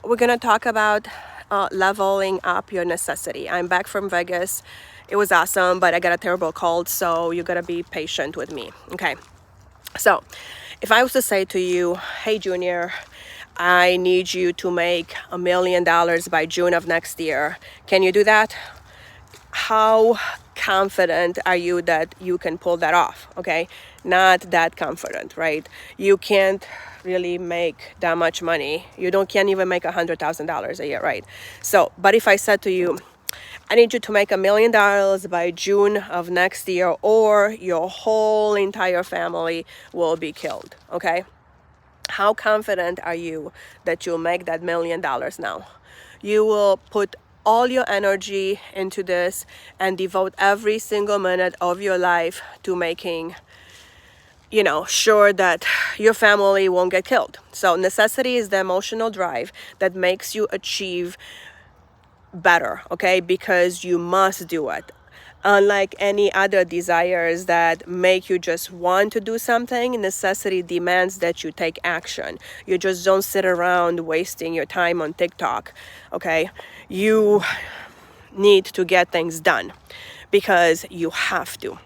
we're going to talk about leveling up your necessity. I'm back from Vegas. It was awesome, but I got a terrible cold, so you got to be patient with me. Okay. So, if I was to say to you, hey, Junior, I need you to make $1 million by June of next year, can you do that? How confident are you that you can pull that off? Okay, not that confident, right? You can't really make that much money. You can't even make $100,000 a year, right? So, but if I said to you, I need you to make $1 million by June of next year, or your whole entire family will be killed. Okay, how confident are you that you'll make that $1 million now? You will put all your energy into this and devote every single minute of your life to making, sure that your family won't get killed. So necessity is the emotional drive that makes you achieve better, okay? Because you must do it. Unlike any other desires that make you just want to do something, necessity demands that you take action. You just don't sit around wasting your time on TikTok, okay? You need to get things done because you have to.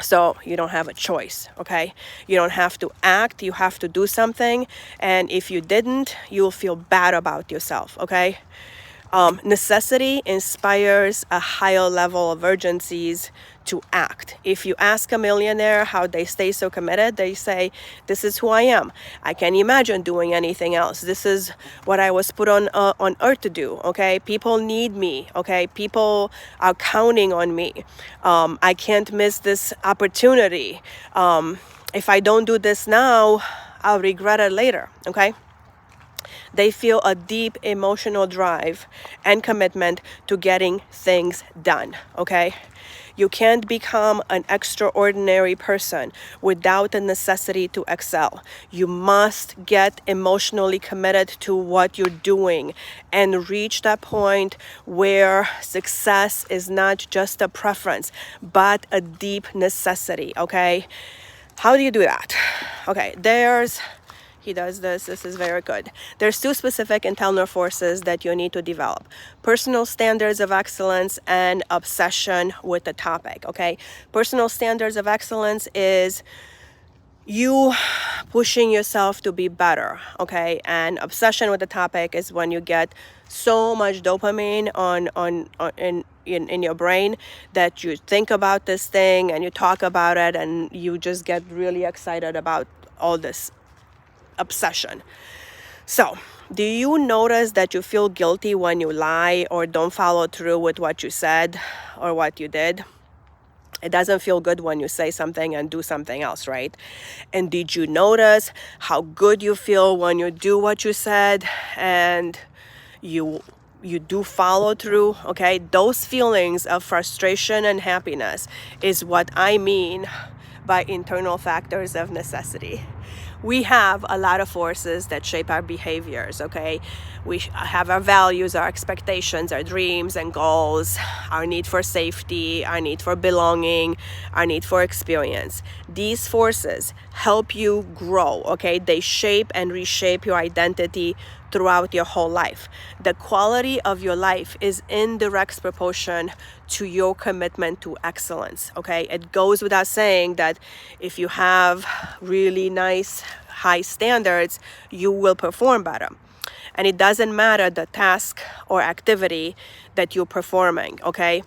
So you don't have a choice, okay? You don't have to act, you have to do something. And if you didn't, you'll feel bad about yourself, okay? Necessity inspires a higher level of urgencies to act. If you ask a millionaire how they stay so committed, they say, this is who I am. I can't imagine doing anything else. This is what I was put on earth to do, okay? People need me, okay? People are counting on me. I can't miss this opportunity. If I don't do this now, I'll regret it later, okay? They feel a deep emotional drive and commitment to getting things done, okay? You can't become an extraordinary person without the necessity to excel. You must get emotionally committed to what you're doing and reach that point where success is not just a preference, but a deep necessity, okay? How do you do that? Okay, he does this. This is very good. There's two specific internal forces that you need to develop: personal standards of excellence and obsession with the topic, okay? Personal standards of excellence is you pushing yourself to be better, okay? And obsession with the topic is when you get so much dopamine in your brain that you think about this thing and you talk about it and you just get really excited about all this obsession. So, do you notice that you feel guilty when you lie or don't follow through with what you said or what you did? It doesn't feel good when you say something and do something else, right? And did you notice how good you feel when you do what you said and you do follow through, okay? Those feelings of frustration and happiness is what I mean by internal factors of necessity. We have a lot of forces that shape our behaviors, okay? We have our values, our expectations, our dreams and goals, our need for safety, our need for belonging, our need for experience. These forces help you grow, okay? They shape and reshape your identity throughout your whole life. The quality of your life is in direct proportion to your commitment to excellence, okay? It goes without saying that if you have really nice, high standards, you will perform better. And it doesn't matter the task or activity that you're performing, okay?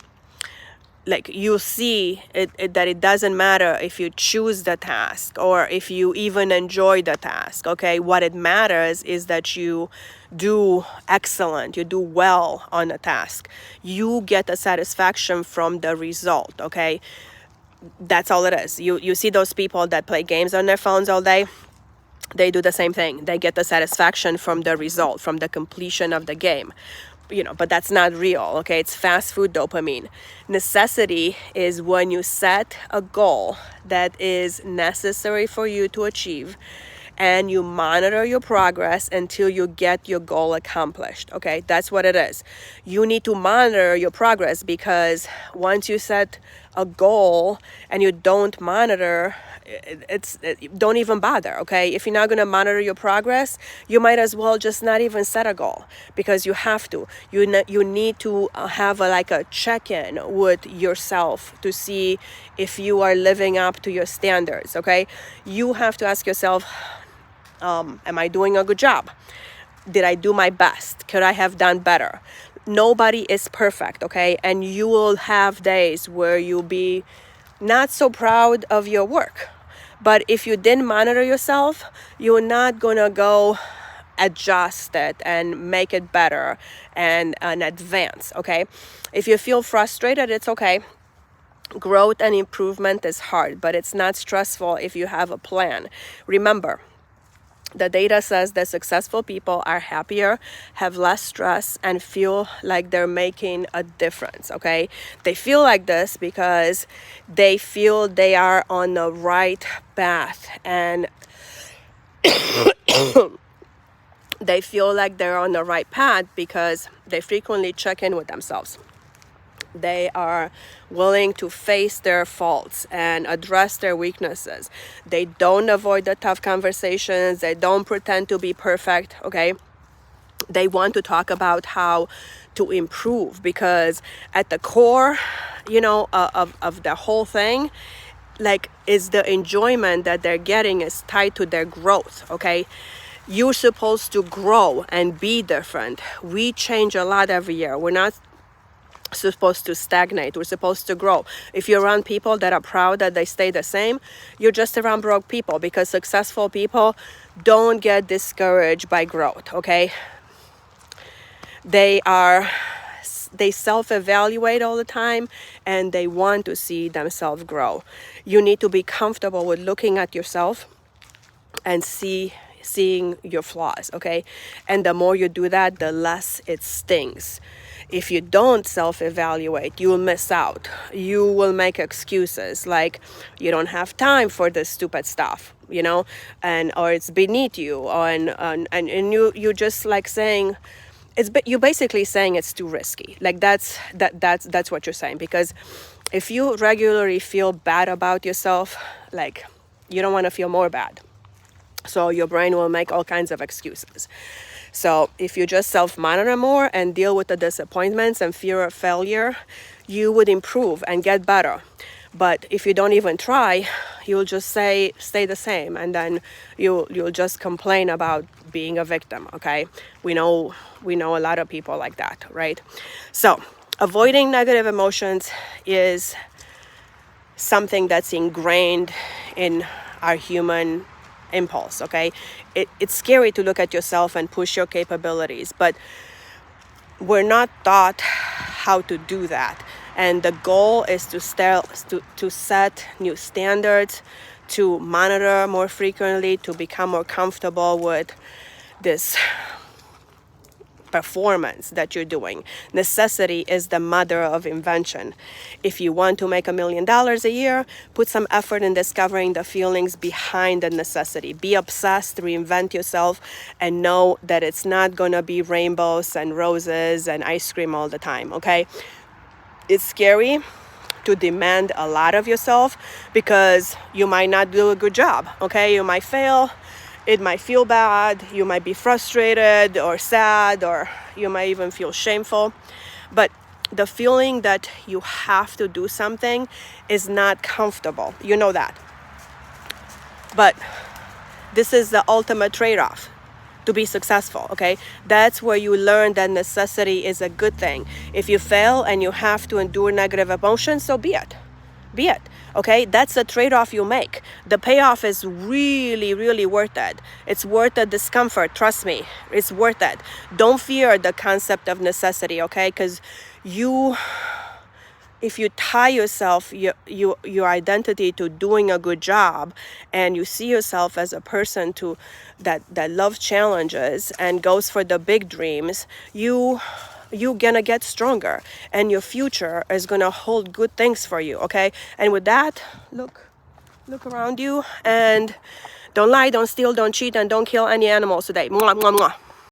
Like you see that it doesn't matter if you choose the task or if you even enjoy the task, okay? What it matters is that you do excellent, you do well on a task. You get a satisfaction from the result, okay? That's all it is. You see those people that play games on their phones all day? They do the same thing. They get the satisfaction from the result, from the completion of the game. But that's not real, okay? It's fast food dopamine. Necessity is when you set a goal that is necessary for you to achieve and you monitor your progress until you get your goal accomplished, okay? That's what it is. You need to monitor your progress because once you set a goal and you don't monitor, don't even bother, okay? If you're not going to monitor your progress, you might as well just not even set a goal, because you have to. You need to have like a check-in with yourself to see if you are living up to your standards, okay? You have to ask yourself, am I doing a good job? Did I do my best? Could I have done better? Nobody is perfect, okay? And you will have days where you'll be not so proud of your work. But if you didn't monitor yourself, you're not gonna go adjust it and make it better and advance, okay? If you feel frustrated, it's okay. Growth and improvement is hard, but it's not stressful if you have a plan. Remember, the data says that successful people are happier, have less stress, and feel like they're making a difference, okay? They feel like this because they feel they are on the right path, and they feel like they're on the right path because they frequently check in with themselves. They are willing to face their faults and address their weaknesses. They don't avoid the tough conversations. They don't pretend to be perfect, okay? They want to talk about how to improve, because at the core, of the whole thing, like, is the enjoyment that they're getting is tied to their growth, okay? You're supposed to grow and be different. We change a lot every year. We're not supposed to stagnate. We're supposed to grow. If you're around people that are proud that they stay the same, you're just around broke people, because successful people don't get discouraged by growth, okay? They self-evaluate all the time, and they want to see themselves grow. You need to be comfortable with looking at yourself and seeing your flaws, okay? And the more you do that, the less it stings. If you don't self-evaluate, you will miss out. You will make excuses like you don't have time for this stupid stuff, or it's beneath you, and you just like saying you're basically saying it's too risky. Like that's what you're saying, because if you regularly feel bad about yourself, like, you don't want to feel more bad. So your brain will make all kinds of excuses. So if you just self-monitor more and deal with the disappointments and fear of failure, you would improve and get better. But if you don't even try, you'll just stay the same, and then you'll just complain about being a victim, okay? We know a lot of people like that, right? So avoiding negative emotions is something that's ingrained in our human impulse, okay? It's scary to look at yourself and push your capabilities, but we're not taught how to do that. And the goal is to set new standards, to monitor more frequently, to become more comfortable with this performance that you're doing. Necessity is the mother of invention. If you want to make $1 million a year, put some effort in discovering the feelings behind the necessity. Be obsessed, reinvent yourself, and know that it's not gonna be rainbows and roses and ice cream all the time, okay? It's scary to demand a lot of yourself, because you might not do a good job, okay? You might fail. It might feel bad, you might be frustrated or sad, or you might even feel shameful. But the feeling that you have to do something is not comfortable. You know that. But this is the ultimate trade-off to be successful, okay? That's where you learn that necessity is a good thing. If you fail and you have to endure negative emotions, so be it. Be it. Okay, that's the trade-off you make. The payoff is really, really worth it. It's worth the discomfort. Trust me, it's worth it. Don't fear the concept of necessity, okay? Because if you tie yourself, your identity to doing a good job, and you see yourself as a person that loves challenges and goes for the big dreams, you're gonna get stronger, and your future is gonna hold good things for you, okay? And with that, look around you, and don't lie, don't steal, don't cheat, and don't kill any animals today. Mwah, mwah, mwah.